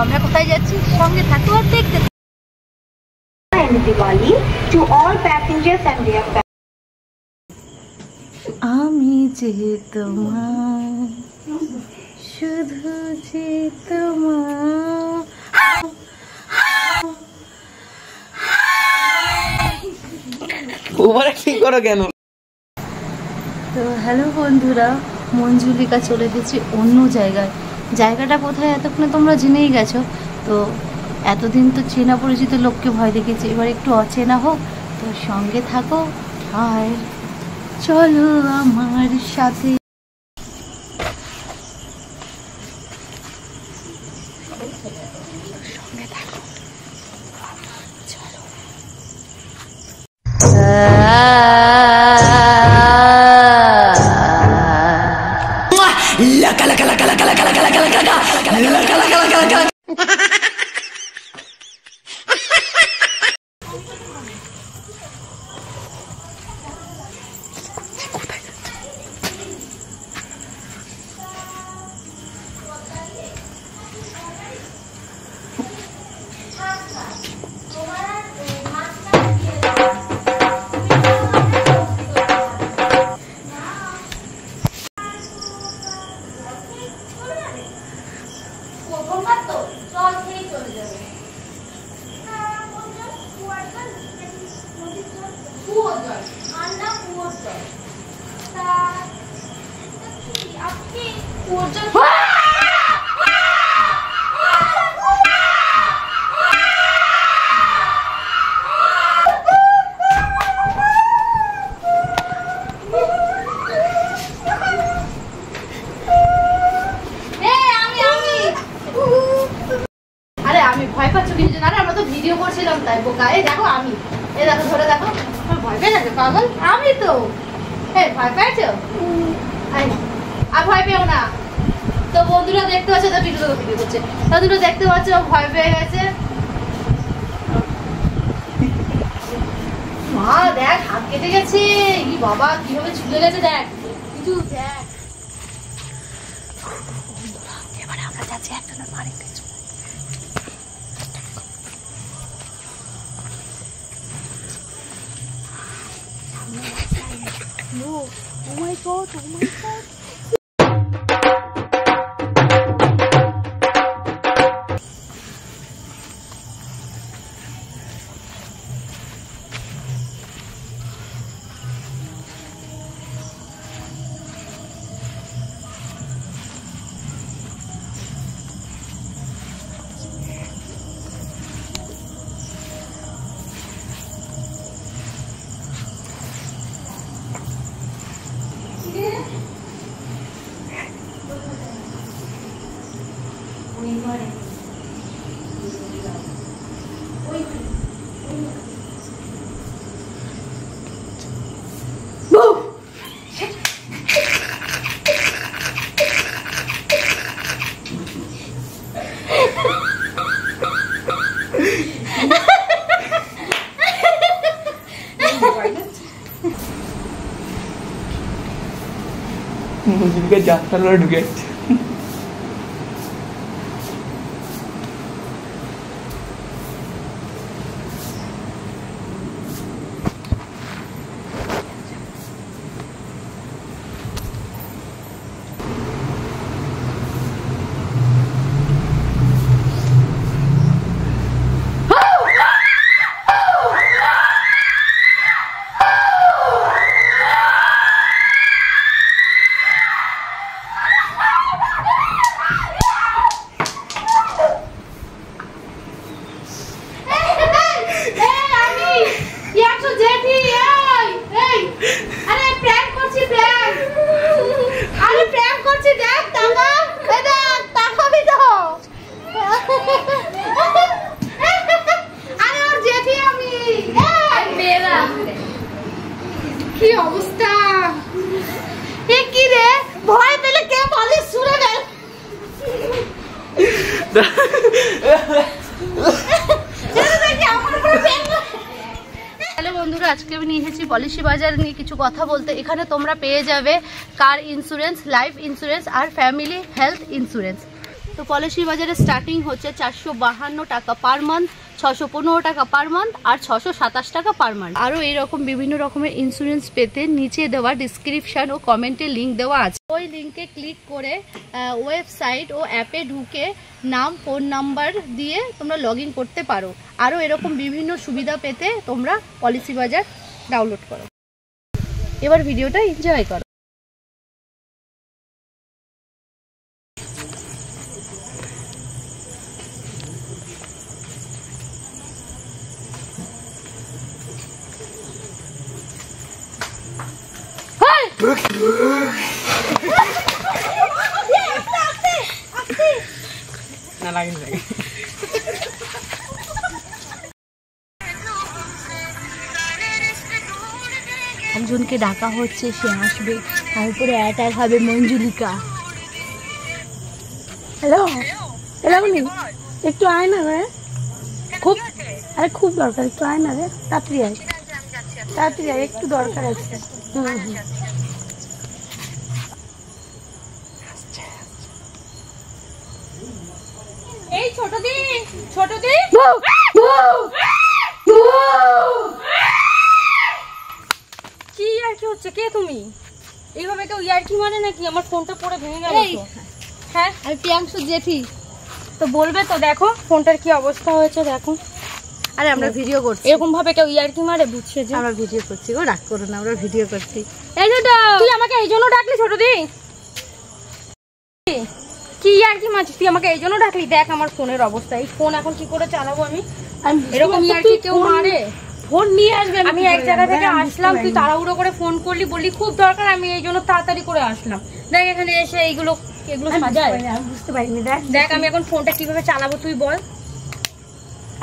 আমরা কোথায় যাচ্ছি সঙ্গে থাকো আর দেখতে থাকো। আমি যে তোমার শুধু যে তোমার। ওভার অ্যাক্টিং করো কেন? তো হ্যালো বন্ধুরা, মঞ্জুলিকা চলে গেছি অন্য জায়গায়। জায়গাটা কোথায় এতক্ষণে তোমরা জেনেই গেছো। তো এতদিন তো চেনা পরিচিত লোককে ভয় দেখেছি, এবার একটু অচেনা হোক। তো সঙ্গে থাকো আর চলো আমার সাথে। সঙ্গে থাকো চলো। ভয় পাচ্ছ কিছু না, আমরা তো ভিডিও করছিলাম তাই বোকা। এই দেখো আমি, এই দেখো ধরে দেখো, ভয় পেয়ে গেছে পাগল। আমি তো ভয় পেয়েছো, আর ভয় পেও না। তো বন্ধুরা দেখতে পাচ্ছ, তো ভিডিও করছে, বন্ধুরা দেখতে পাচ্ছ ভয় পেয়ে গেছে। মা দেখ হাত কেটে গেছে, কি বাবা কিভাবে ঝুলে গেছে দেখ, কিছু দেখ। বন্ধুরা এবারে আমরা যাচ্ছি একজনের বাড়িতে। No, oh my god, oh my god. মুজিবকে যাত্রা ঢুকে কি অবস্থা, এ কি রে ভয় পেলে কে বলে শুনে গেল। হ্যালো বন্ধুরা, আজকে আমি নিয়ে এসেছি পলিসি বাজার নিয়ে কিছু কথা বলতে। এখানে তোমরা পেয়ে যাবে কার ইন্স্যুরেন্স, লাইফ ইন্স্যুরেন্স আর ফ্যামিলি হেলথ ইন্স্যুরেন্স। তো পলাশী বাজারে স্টার্টিং হচ্ছে 452 টাকা পার মান্থ, 615 টাকা পার মান্থ আর 627 টাকা পার মান্থ। আরও এইরকম বিভিন্ন রকমের ইন্স্যুরেন্স পেতে নিচে দেওয়া ডিসক্রিপশন ও কমেন্টে লিঙ্ক দেওয়া আছে, ওই লিঙ্কে ক্লিক করে ওয়েবসাইট ও অ্যাপে ঢুকে নাম ফোন নাম্বার দিয়ে তোমরা লগ ইন করতে পারো। আরও এরকম বিভিন্ন সুবিধা পেতে তোমরা পলাশী বাজার ডাউনলোড করো। এবার ভিডিওটা এনজয় করো। একজনকে ডাকা হচ্ছে, সে আসবে, তারপরে অ্যাটাক হবে মঞ্জুলিকা। হ্যালো এলামনি, একটু আয় না রে, খুব আরে খুব দরকার, একটু আয় না রে, তাড়াতাড়ি আয়, তাড়াতাড়ি আয়, একটু দরকার আছে। এই ছোট দি, ছোট দি, কি আর কি হচ্ছে? কে তুমি? এইভাবে কেউ ইয়ার্কি মারে নাকি? আমার ফোনটা পড়ে ভেঙে গেল তো। হ্যাঁ আমি প্রিয়াংশু জেঠি। তো বলবে তো, দেখো ফোনটার কি অবস্থা হয়েছে দেখো। আরে আমরা ভিডিও করছি, এরকম ভাবে কেউ ইয়ার্কি মারে? বুঝছে যে আমরা ভিডিও করছি, ও রাগ করো না, আমরা ভিডিও করছি। এই ছোট, তুই আমাকে এই জন্য ডাকলি? ছোট দি, কি ইয়ার্কি মারছিস? তুই আমাকে এই জন্য ডাকলি? দেখ আমার ফোনের অবস্থা, এই ফোন এখন কি করে চালাবো আমি? এরকম ইয়ার্কি কেউ মারে? ফোন নিয়ে আসবে, আমি এক জায়গা থেকে আসলাম, তুই তাড়াহুড়ো করে ফোন করলি, বললি খুব দরকার, আমি এই জন্য তাড়াতাড়ি করে আসলাম। দেখ এখানে এসে এগুলো সাজায়, আমি বুঝতে পারিনি। দেখ আমি এখন ফোনটা কিভাবে চালাবো তুই বল।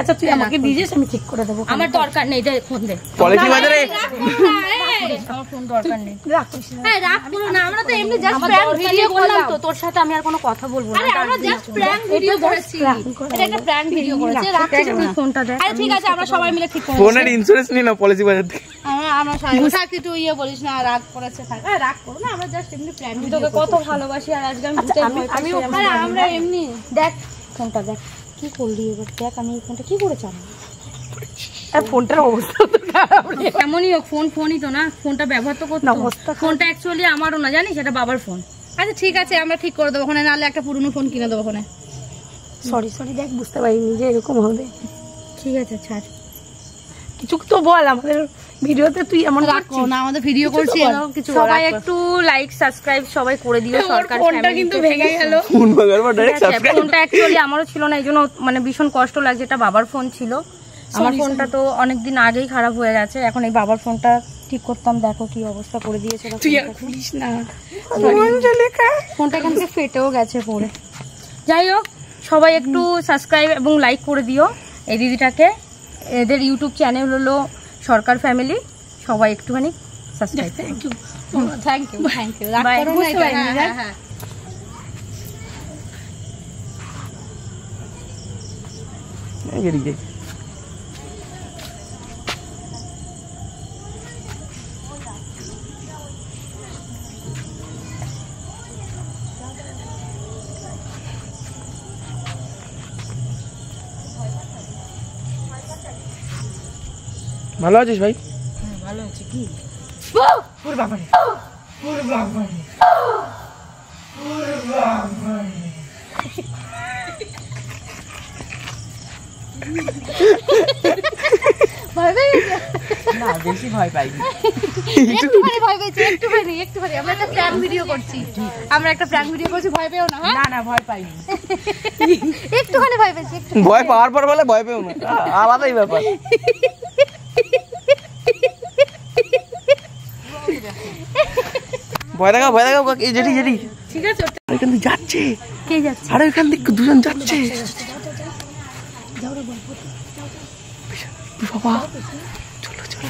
আচ্ছা তুই আমাকে দিয়েছিস, আমি ঠিক করে দেবো। আমার দরকার নেই, দে ফোন দে। পলাশী বাজারে আমার ফোন দরকার নেই। রাগ করিস না। হ্যাঁ রাগ করো না, আমরা তো এমনি জাস্ট আমার প্র্যাঙ্ক দরকার ভিডিও নেই বললাম করলাম তো, তোর সাথে আমি আর কোনো কথা বলবো না। আরে আমরা জাস্ট প্র্যাঙ্ক ভিডিও করেছি, এটা একটা প্র্যাঙ্ক ভিডিও করেছি। রাগ দেখ করো তুই না। ফোনটা দেখ। আরে ঠিক আছে, আমরা সবাই মিলে ঠিক করে ফোনের ইন্স্যুরেন্স নিয়ে না পলাশী বাজার থেকে। আমরা সবাই থাক, তুই ইয়ে বলিস না, রাগ করেছে থাক। আরে রাগ করো না, আমরা জাস্ট এমনি প্র্যাঙ্ক আমি ভিডিও তোকে কত ভালোবাসি, আর আজকে আমি ভূতের ভয় পাচ্ছি। আরে আমরা এমনি দেখ ফোনটা দেখ, কি করলি এবার? দেখ আমি এই ফোনটা কি করে চালাবো? আর ফোনটার অবস্থা তো খারাপ রে। এমনই হোক, ফোনই তো না, ফোনটা ব্যবহার তো করতে। না, অবস্থা খারাপ। ফোনটা অ্যাকচুয়ালি আমারও না, জানিস, এটা বাবার ফোন। আচ্ছা ঠিক আছে, আমরা ঠিক করে দেবো ওখানে, নাহলে একটা পুরনো ফোন কিনে দেবো ওখানে। সরি সরি, দেখ বুঝতে পারিনি যে এরকম হবে। ঠিক আছে ছাড়, কিছু তো বল, আমাদের ভিডিওতে তুই এমন রাগ করো না, আমাদের ভিডিও করছি, কিছু সবাই একটু লাইক সাবস্ক্রাইব সবাই করে দিও। সরকার ফোনটা কিন্তু ভেঙে গেল। ফোন বাজার পর ডাইরেক্ট সাবস্ক্রাইব। ফোনটা অ্যাকচুয়ালি আমারও ছিল না, এই জন্য মানে ভীষণ কষ্ট লাগছে। এটা বাবার ফোন ছিল, আমার ফোনটা তো অনেকদিন আগেই খারাপ হয়ে গেছে। এখন এই বাবার ফোনটা ঠিক করতাম, দেখো কি অবস্থা করে দিয়েছে। তুই আর খুলিস না, ফোনটা এখান থেকে ফেটেও গেছে পড়ে। যাই হোক, সবাই একটু সাবস্ক্রাইব এবং লাইক করে দিও এই দিদিটাকে। এদের ইউটিউব চ্যানেল হলো সরকার ফ্যামিলি, সবাই একটুখানি subscribe. Thank you. Thank you, thank you. রাগ Bye. করো না, বুঝতে এটা- পারিনি, হ্যাঁ, হ্যাঁ, হ্যাঁ। বেরিয়ে যাই। ভালো আছিস ভাই? ভালো আছে কি? ওর বাবারে, ওর বাবারে, ওর বাবারে। ভয় পেয়ে গেছে? না বেশি ভয় পাইনি। একটুখানি ভয় পেয়েছি, একটুখানি। আমরা একটা প্র্যাঙ্ক ভিডিও করছি, ভয় পেও না। হ্যাঁ, না না ভয় পাইনি। একটুখানি ভয় পেয়েছি, ভয় পাওয়ার পর বলে ভয় পেও না, আলাদাই ব্যাপার। ভয় দেখাও কাকে? এই জেঠি জেঠি ঠিক আছে, ওইখান থেকে যাচ্ছে। কে যাচ্ছে? আরে ওইখান থেকে দুজন যাচ্ছে। বাবা চলো চলো।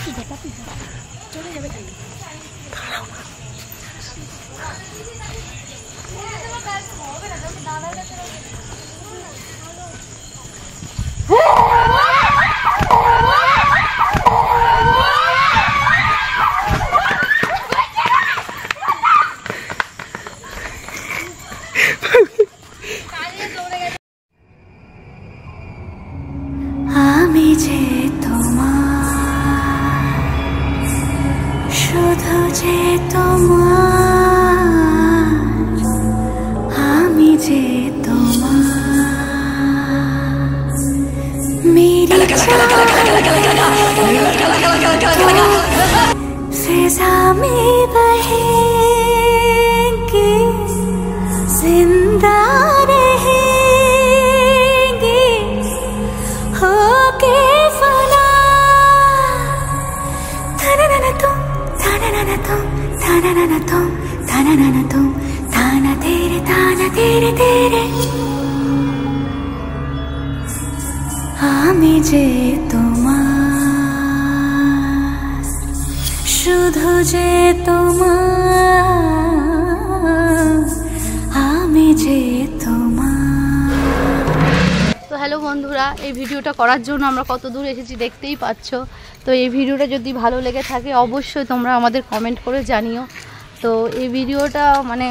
যে তোমার, আমি যে তোমার, मेरी फिजा में बहेंगे, जिंदा रहेंगे होके फना। थाना ना तुम, थाना ना तुम, थाना ना तुम, थाना ना तुम, थाना तेरे तेरे আমি যে তোমার, শুধু যে তোমার, আমি যে তোমার। তো হ্যালো বন্ধুরা, এই ভিডিওটা করার জন্য আমরা কত দূর এসেছি দেখতেই পাচ্ছ। তো এই ভিডিওটা যদি ভালো লেগে থাকে অবশ্যই তোমরা আমাদের কমেন্ট করে জানিও। তো এই ভিডিওটা মানে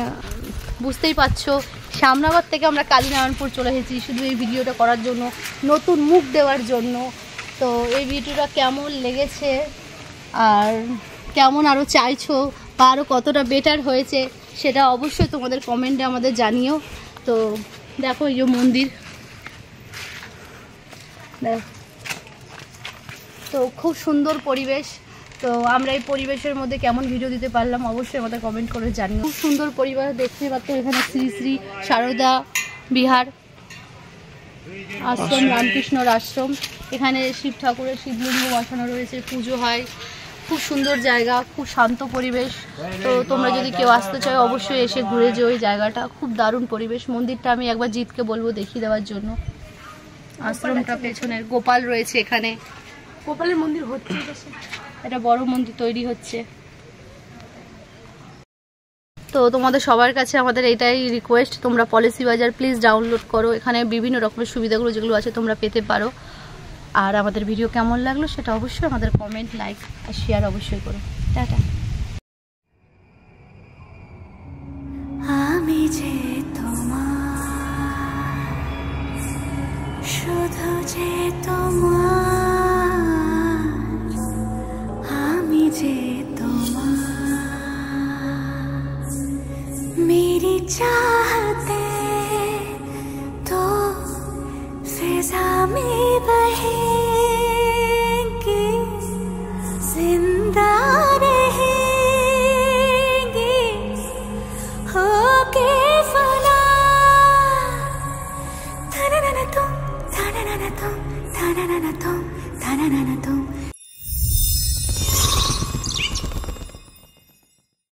বুঝতেই পারছো, শ্যামনগর থেকে আমরা কালীনারায়ণপুর চলে এসেছি শুধু এই ভিডিওটা করার জন্য, নতুন মুখ দেওয়ার জন্য। তো এই ভিডিওটা কেমন লেগেছে আর কেমন আরও চাইছো বা আরও কতটা বেটার হয়েছে সেটা অবশ্যই তোমাদের কমেন্টে আমাদের জানিও। তো দেখো এই যে মন্দির, তো খুব সুন্দর পরিবেশ। তো আমরা এই পরিবেশের মধ্যে কেমন ভিডিও দিতে পারলাম অবশ্যই আমাদের কমেন্ট করে জানিও। খুব সুন্দর পরিবেশ দেখতে পাচ্ছ, এখানে শ্রী শ্রী সারদা বিহার আশ্রম, রামকৃষ্ণর আশ্রম। এখানে শিব ঠাকুরের শিবলিঙ্গ বসানো রয়েছে, পুজো হয়। খুব সুন্দর জায়গা, খুব শান্ত পরিবেশ। তো তোমরা যদি কেউ আসতে চাও অবশ্যই এসে ঘুরে যেও এই জায়গাটা, খুব দারুণ পরিবেশ। মন্দিরটা আমি একবার জিতকে বলবো দেখিয়ে দেওয়ার জন্য। আশ্রমটা পেছনের, গোপাল রয়েছে এখানে, গোপালের মন্দির হচ্ছে, একটা বড় মন্দির তৈরি হচ্ছে। তো তোমাদের সবার কাছে আমাদের এটাই রিকোয়েস্ট, তোমরা পলিসি বাজার প্লিজ ডাউনলোড করো। এখানে বিভিন্ন রকমের সুবিধাগুলো যেগুলো আছে তোমরা পেতে পারো। আর আমাদের ভিডিও কেমন লাগলো সেটা অবশ্যই আমাদের কমেন্ট, লাইক আর শেয়ার অবশ্যই করো। টাটা। আমি যে তোমার, শুধু যে তোমার, আমি যে তোমার, मेरी चाहते तो फिजा में बहे